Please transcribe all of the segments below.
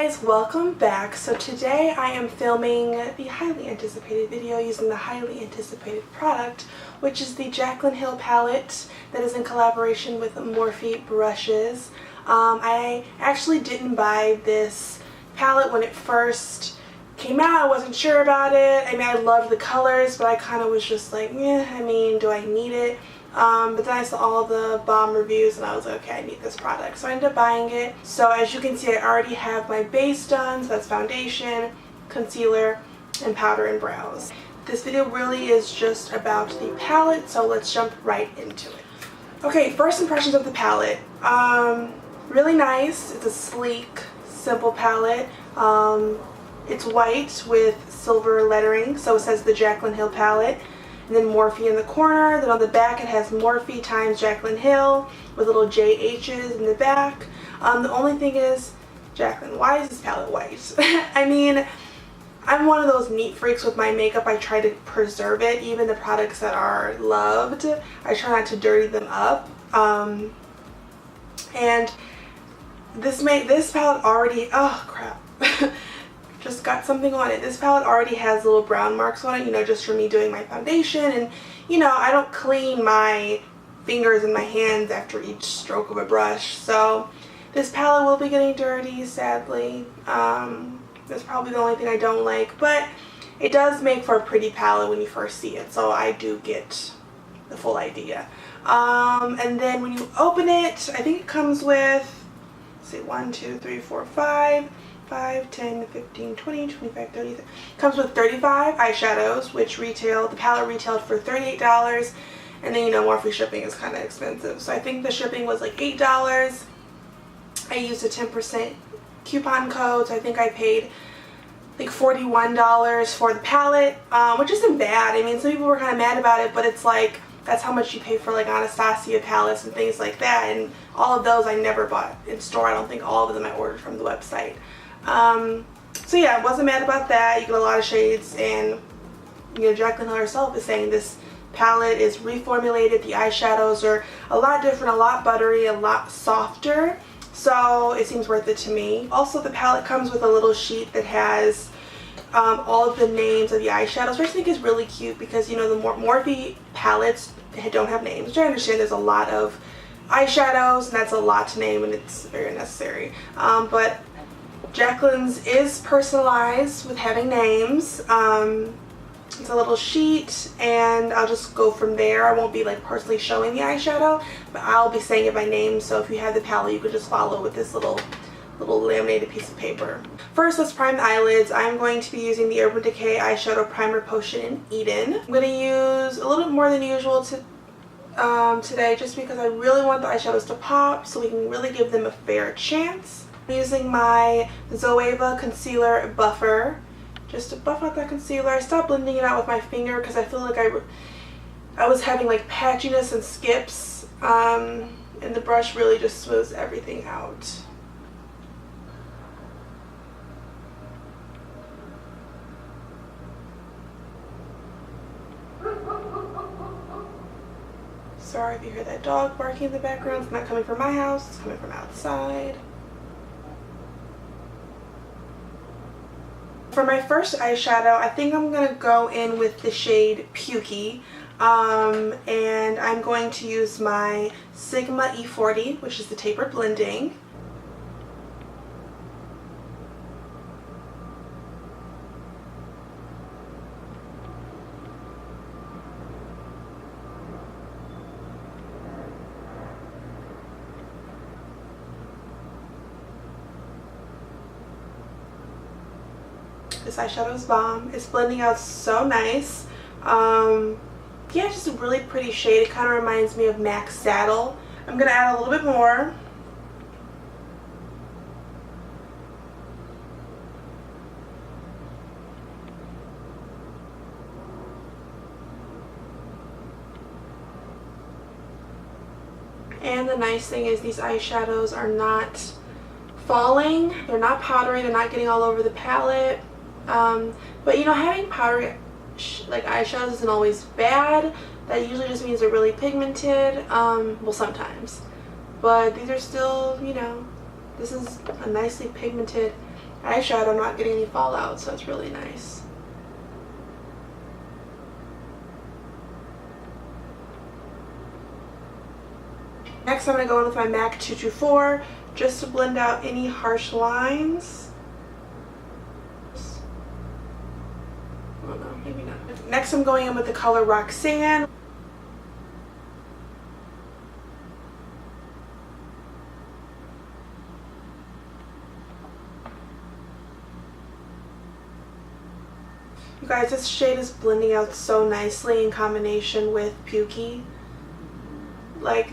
guys, welcome back. So today I am filming the highly anticipated video using the highly anticipated product, which is the Jaclyn Hill palette that is in collaboration with Morphe brushes. I actually didn't buy this palette when it first came out. I wasn't sure about it. I mean, I loved the colors, but I kind of was just like, I mean, do I need it? But then I saw all the bomb reviews and I was like, okay, I need this product. So I ended up buying it. So as you can see, I already have my base done. So that's foundation, concealer, and powder and brows. This video really is just about the palette, so let's jump right into it. Okay, first impressions of the palette. Really nice. It's a sleek, simple palette. It's white with silver lettering, so it says the Jaclyn Hill palette. And then Morphe in the corner. Then on the back it has Morphe times Jaclyn Hill with little JH's in the back. The only thing is, Jaclyn, why is this palette white? I mean, I'm one of those neat freaks with my makeup. I try to preserve it. Even the products that are loved, I try not to dirty them up. And this palette already, oh crap. Just got something on it. This palette already has little brown marks on it, you know, just from me doing my foundation. And, you know, I don't clean my fingers and my hands after each stroke of a brush. So this palette will be getting dirty, sadly. That's probably the only thing I don't like. But it does make for a pretty palette when you first see it. So I do get the full idea. And then when you open it, I think it comes with, let's see, 1, 2, 3, 4, 5, 10, 15, 20, 25, 30. Comes with 35 eyeshadows, which the palette retailed for $38. And then, you know, Morphe shipping is kind of expensive. So I think the shipping was like $8. I used a 10% coupon code, so I think I paid like $41 for the palette, which isn't bad. I mean, some people were kind of mad about it, but it's like, that's how much you pay for like Anastasia palettes and things like that. And all of those I never bought in store. I don't think all of them I ordered from the website. So yeah, I wasn't mad about that. You get a lot of shades, and you know, Jaclyn Hill herself is saying this palette is reformulated. The eyeshadows are a lot different, a lot buttery, a lot softer. So it seems worth it to me. Also, the palette comes with a little sheet that has all of the names of the eyeshadows, which I think is really cute because, you know, the Morphe palettes don't have names, which I understand there's a lot of eyeshadows and that's a lot to name and it's very unnecessary. But Jaclyn's is personalized with having names. It's a little sheet and I'll just go from there. I won't be like personally showing the eyeshadow, but I'll be saying it by name, so if you have the palette you could just follow with this little laminated piece of paper. First, let's prime the eyelids. I'm going to be using the Urban Decay Eyeshadow Primer Potion in Eden. I'm going to use a little bit more than usual today just because I really want the eyeshadows to pop so we can really give them a fair chance. I'm using my Zoeva Concealer Buffer just to buff out that concealer. I stopped blending it out with my finger because I feel like I was having like patchiness and skips, and the brush really just smooths everything out. Sorry if you hear that dog barking in the background. It's not coming from my house, it's coming from outside. For my first eyeshadow, I think I'm going to go in with the shade Pukey. And I'm going to use my Sigma E40, which is the tapered blending. This eyeshadow is bomb. It's blending out so nice. Yeah, it's just a really pretty shade. It kind of reminds me of MAC Saddle. I'm going to add a little bit more. And the nice thing is these eyeshadows are not falling. They're not powdery. They're not getting all over the palette. But you know, having powdery like eyeshadows isn't always bad. That usually just means they're really pigmented. Well, sometimes. But these are still, you know, this is a nicely pigmented eyeshadow not getting any fallout, so it's really nice. Next, I'm going to go in with my MAC 224 just to blend out any harsh lines. Oh no, maybe not. Next, I'm going in with the color Roxanne. You guys, this shade is blending out so nicely in combination with Pukey. Like,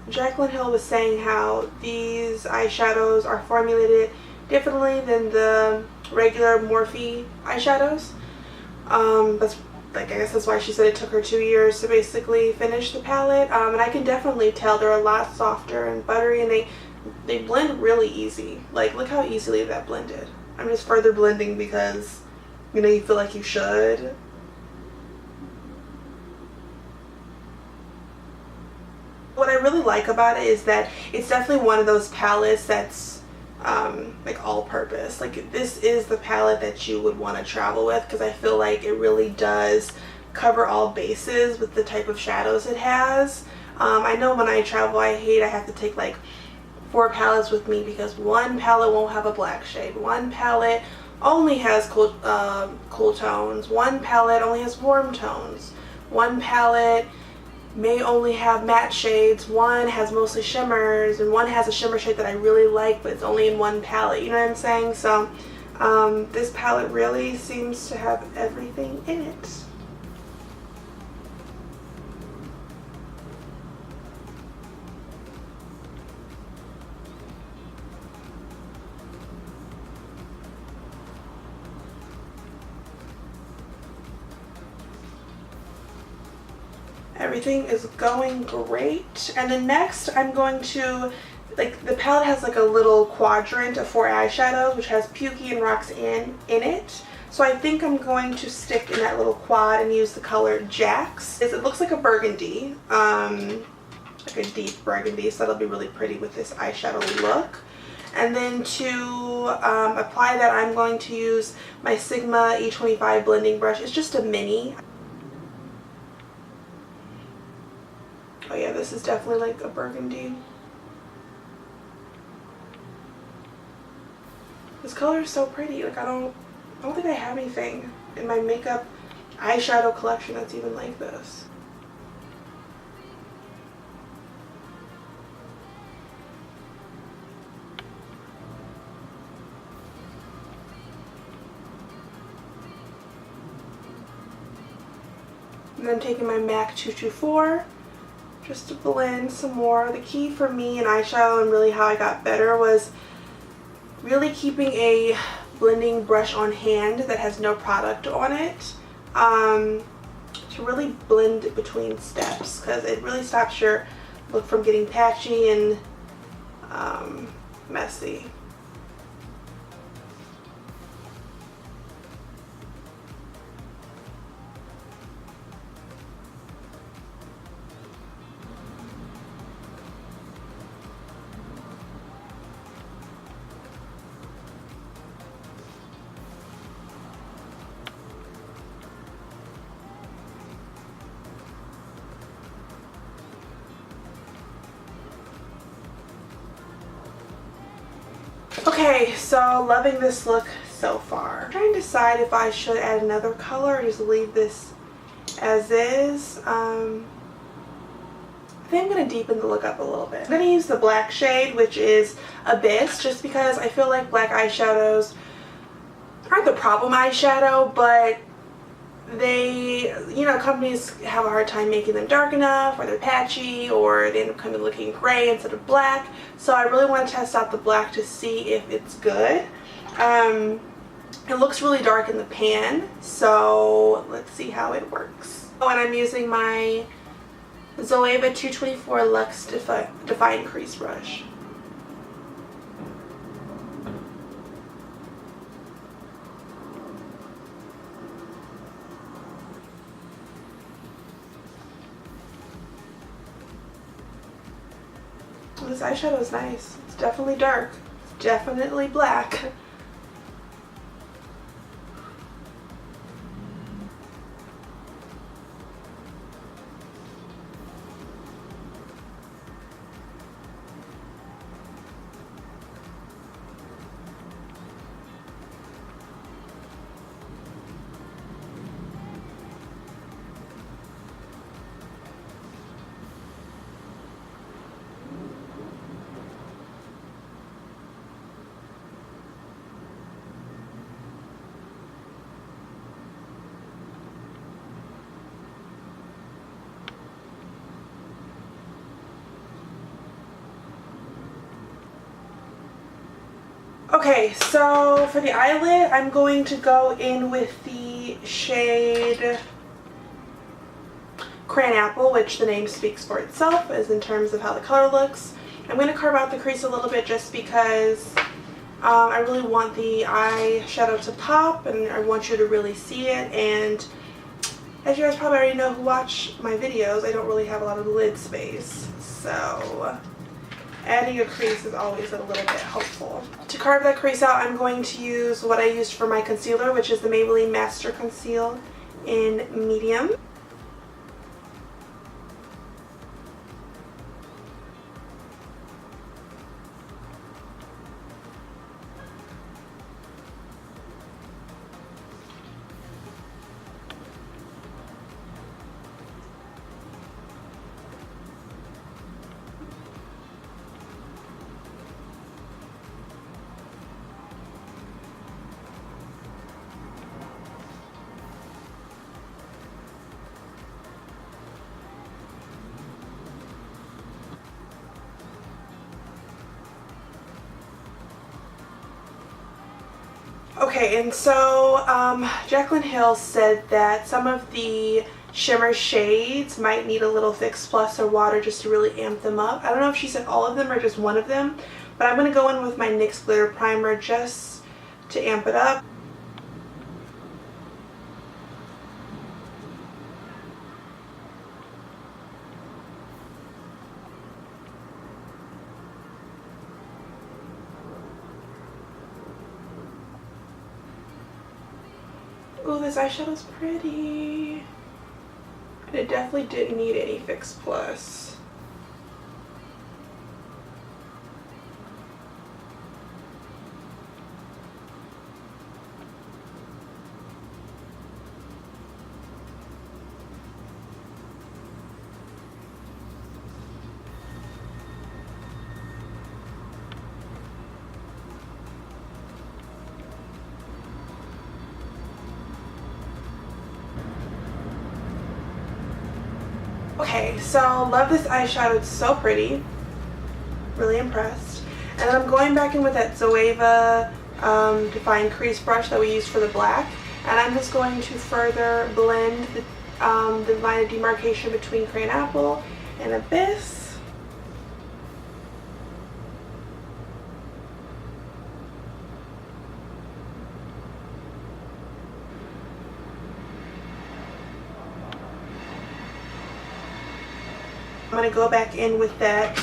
Jaclyn Hill was saying how these eyeshadows are formulated differently than the regular Morphe eyeshadows. That's like, I guess that's why she said it took her 2 years to basically finish the palette. And I can definitely tell they're a lot softer and buttery, and they blend really easy. Like, look how easily that blended. I'm just further blending because, you know, you feel like you should. What I really like about it is that it's definitely one of those palettes that's like all-purpose. Like, this is the palette that you would want to travel with, because I feel like it really does cover all bases with the type of shadows it has. I know when I travel, I have to take like 4 palettes with me, because one palette won't have a black shade, one palette only has cool tones, one palette only has warm tones, one palette may only have matte shades, one has mostly shimmers, and one has a shimmer shade that I really like, but it's only in one palette. You know what I'm saying? So this palette really seems to have everything in it. Everything is going great. And then next I'm going to, like, the palette has like a little quadrant of 4 eyeshadows, which has Pukey and Roxanne in it. So I think I'm going to stick in that little quad and use the color Jax. It looks like a burgundy, like a deep burgundy, so that'll be really pretty with this eyeshadow look. And then to apply that, I'm going to use my Sigma E25 blending brush. It's just a mini. Oh yeah, this is definitely like a burgundy. This color is so pretty. Like, I don't think I have anything in my makeup eyeshadow collection that's even like this. And then I'm taking my MAC 224 just to blend some more. The key for me in eyeshadow, and really how I got better, was really keeping a blending brush on hand that has no product on it, to really blend between steps, because it really stops your look from getting patchy and messy. Okay, so loving this look so far. I'm trying to decide if I should add another color or just leave this as is. I think I'm going to deepen the look up a little bit. I'm going to use the black shade, which is Abyss, just because I feel like black eyeshadows aren't the problem eyeshadow, but they, you know, companies have a hard time making them dark enough, or they're patchy, or they end up coming looking gray instead of black. So I really want to test out the black to see if it's good. It looks really dark in the pan, so let's see how it works. Oh, and I'm using my Zoeva 224 Luxe Define Crease Brush. This eyeshadow is nice. It's definitely dark. It's definitely black. Okay, so for the eyelid, I'm going to go in with the shade Cran Apple, which the name speaks for itself as in terms of how the color looks. I'm going to carve out the crease a little bit just because I really want the eyeshadow to pop and I want you to really see it. And as you guys probably already know who watch my videos, I don't really have a lot of lid space. So adding a crease is always a little bit helpful. To carve that crease out, I'm going to use what I used for my concealer, which is the Maybelline Master Conceal in medium. Okay, and so Jaclyn Hill said that some of the shimmer shades might need a little Fix Plus or water just to really amp them up. I don't know if she said all of them or just one of them, but I'm going to go in with my NYX Glitter Primer just to amp it up. Ooh, this eyeshadow's pretty. And it definitely didn't need any Fix Plus. Okay, so love this eyeshadow. It's so pretty. Really impressed. And then I'm going back in with that Zoeva Define Crease brush that we used for the black. And I'm just going to further blend the line of demarcation between Cran Apple and Abyss. I'm going to go back in with that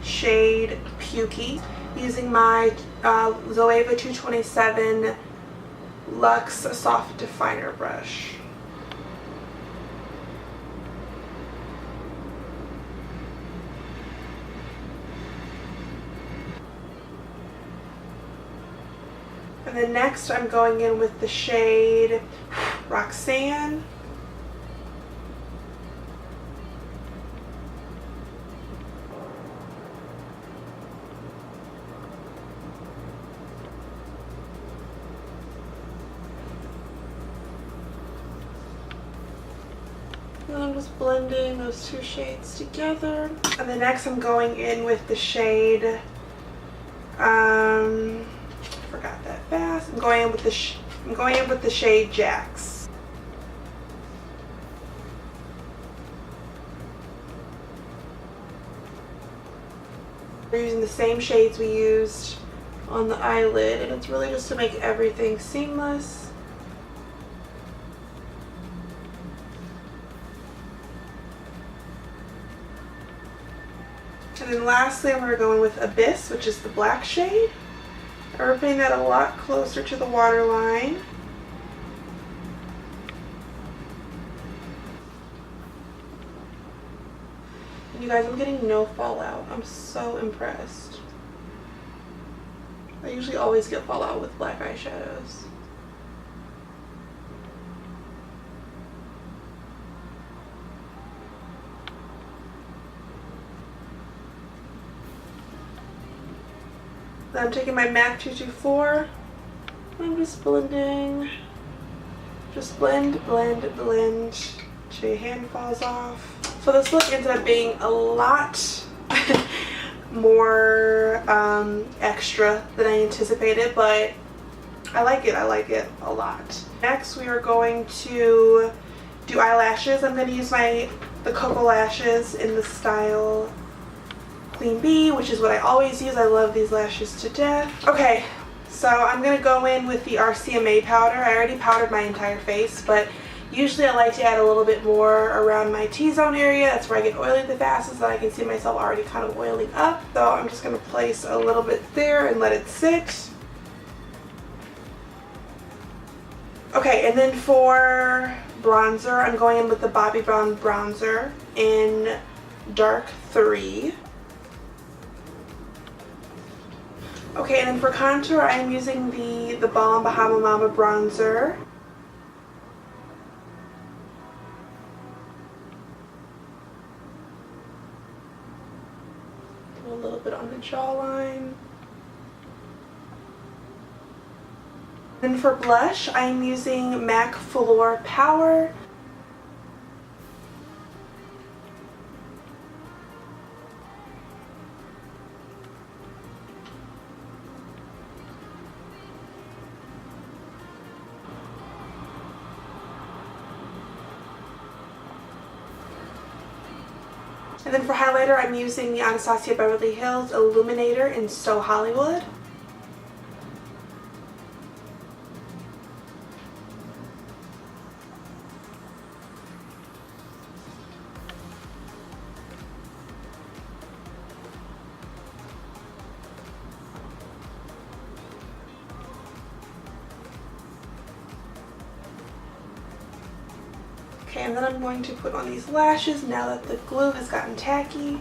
shade Pukey using my Zoeva 227 Luxe Soft Definer brush. And then next I'm going in with the shade Roxanne. And I'm just blending those two shades together. And then next I'm going in with the shade, forgot that fast. I'm going in with the shade Jax. We're using the same shades we used on the eyelid, and it's really just to make everything seamless. And then lastly, we're going with Abyss, which is the black shade. And we're putting that a lot closer to the waterline. And you guys, I'm getting no fallout. I'm so impressed. I usually always get fallout with black eyeshadows. Then I'm taking my MAC 224. I'm just blending. Just blend, blend, blend till your hand falls off. So this look ended up being a lot more extra than I anticipated, but I like it a lot. Next we are going to do eyelashes. I'm going to use the Cocoa lashes in the style Queen Bee, which is what I always use. I love these lashes to death. Okay, so I'm going to go in with the RCMA powder. I already powdered my entire face, but usually I like to add a little bit more around my T-zone area. That's where I get oily the fastest, and I can see myself already kind of oiling up. So I'm just going to place a little bit there and let it sit. Okay, and then for bronzer, I'm going in with the Bobbi Brown bronzer in dark 3. Okay, and then for contour, I'm using the Balm Bahama Mama bronzer. A little bit on the jawline. And for blush, I'm using MAC Velour Power. And then for highlighter, I'm using the Anastasia Beverly Hills Illuminator in So Hollywood. Okay, and then I'm going to put on these lashes now that the glue has gotten tacky.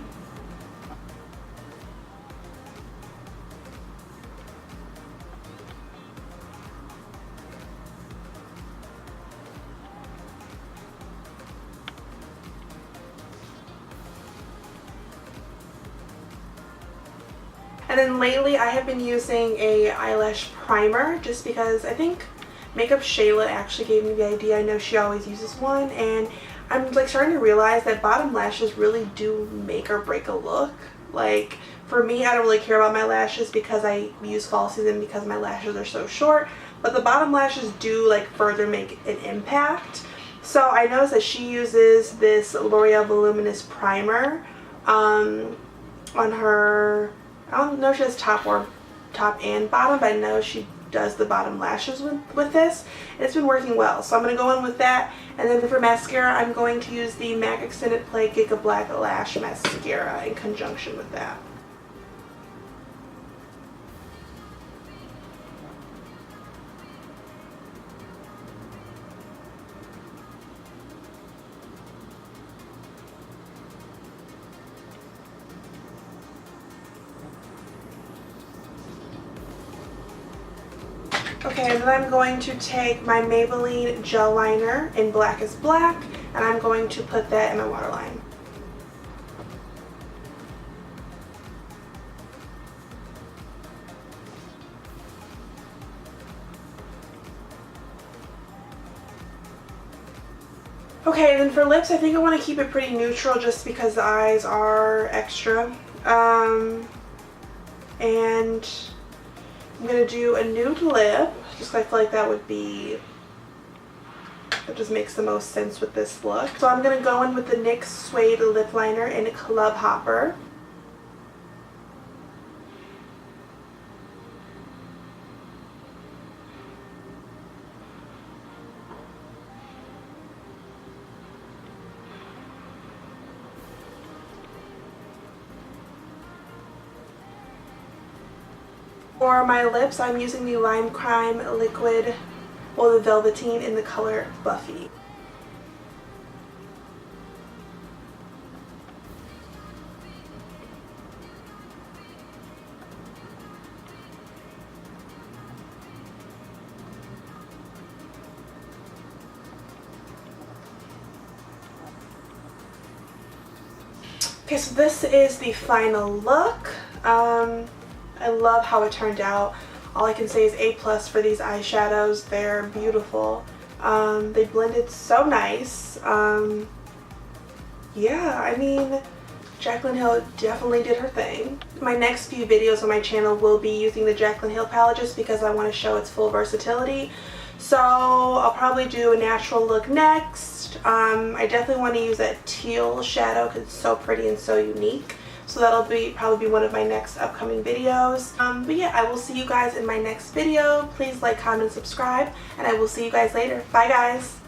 And then lately I have been using a eyelash primer just because I think Makeup Shayla actually gave me the idea. I know she always uses one, and I'm like starting to realize that bottom lashes really do make or break a look. Like for me, I don't really care about my lashes because I use falsies and because my lashes are so short, but the bottom lashes do like further make an impact. So I noticed that she uses this L'Oreal Voluminous Primer on her, I don't know if she has top and bottom, but I know she does the bottom lashes with this, and it's been working well. So I'm going to go in with that, and then for mascara, I'm going to use the MAC Extended Play Giga Black Lash Mascara in conjunction with that. Okay, and then I'm going to take my Maybelline gel liner in Black is Black, and I'm going to put that in my waterline. Okay, and then for lips, I think I want to keep it pretty neutral just because the eyes are extra. And I'm going to do a nude lip, just because I feel like that just makes the most sense with this look. So I'm going to go in with the NYX Suede Lip Liner in Club Hopper. For my lips, I'm using the Lime Crime Liquid, well, the Velveteen in the color Buffy. Okay, so this is the final look. I love how it turned out. All I can say is A+ for these eyeshadows. They're beautiful. They blended so nice. Yeah, I mean, Jaclyn Hill definitely did her thing. My next few videos on my channel will be using the Jaclyn Hill palette just because I want to show its full versatility. So I'll probably do a natural look next. I definitely want to use that teal shadow because it's so pretty and so unique. So that'll probably be one of my next upcoming videos. But yeah, I will see you guys in my next video. Please like, comment, subscribe, and I will see you guys later. Bye guys!